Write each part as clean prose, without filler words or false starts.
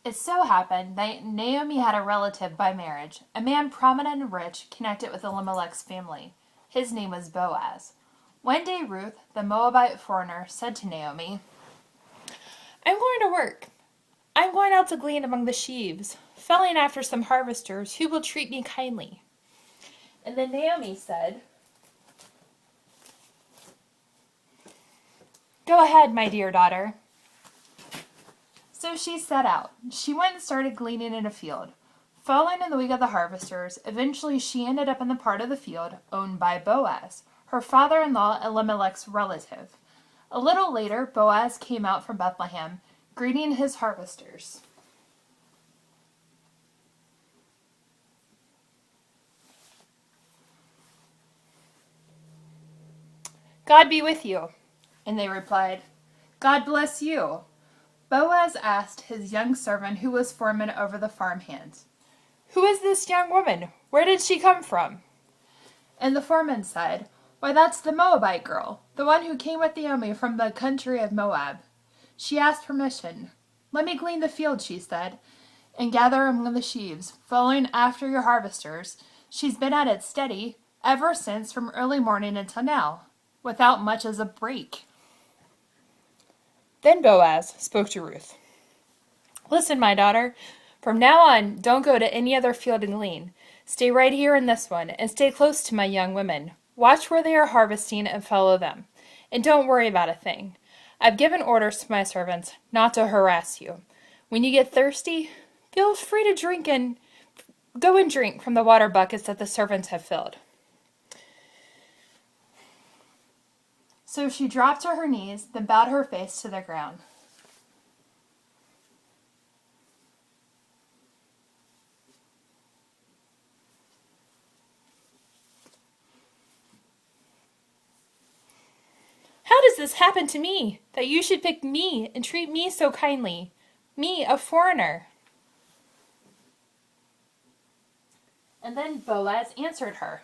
It so happened that Naomi had a relative by marriage, a man prominent and rich, connected with Elimelech's family. His name was Boaz. One day Ruth, the Moabite foreigner, said to Naomi, I'm going to work. I'm going out to glean among the sheaves, felling after some harvesters who will treat me kindly. and then Naomi said, Go ahead, my dear daughter. So she set out. She went and started gleaning in a field. Following in the wake of the harvesters, eventually she ended up in the part of the field owned by Boaz, her father-in-law Elimelech's relative. A little later, Boaz came out from Bethlehem, greeting his harvesters. God be with you. And they replied, God bless you. Boaz asked his young servant who was foreman over the farmhands. Who is this young woman? Where did she come from? And the foreman said, Why, that's the Moabite girl, the one who came with Naomi from the country of Moab. She asked permission. Let me glean the field, she said, and gather among the sheaves, following after your harvesters. She's been at it steady ever since from early morning until now, without much as a break. Then Boaz spoke to Ruth. Listen, my daughter, from now on, don't go to any other field and glean. Stay right here in this one, and stay close to my young women. Watch where they are harvesting and follow them. And don't worry about a thing. I've given orders to my servants not to harass you. When you get thirsty, feel free to go and drink from the water buckets that the servants have filled. So she dropped to her knees, then bowed her face to the ground. How does this happen to me, that you should pick me and treat me so kindly? Me, a foreigner. And then Boaz answered her.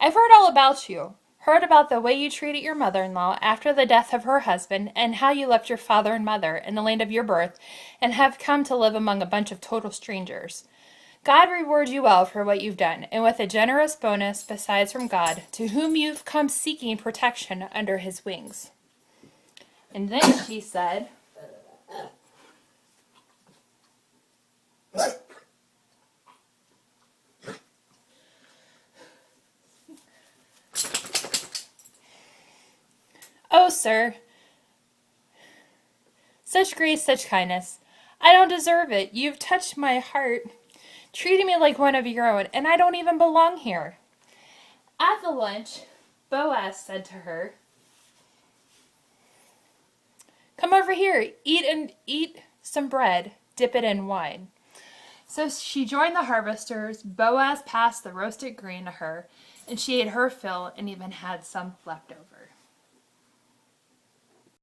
I've heard all about you. Heard about the way you treated your mother-in-law after the death of her husband, and how you left your father and mother in the land of your birth and have come to live among a bunch of total strangers. God reward you well for what you've done, and with a generous bonus besides from God, to whom you've come seeking protection under his wings. And then she said, Oh, sir, such grace, such kindness. I don't deserve it. You've touched my heart, treating me like one of your own, and I don't even belong here. At the lunch, Boaz said to her, Come over here, eat some bread, dip it in wine. So she joined the harvesters. Boaz passed the roasted grain to her, and she ate her fill and even had some left over.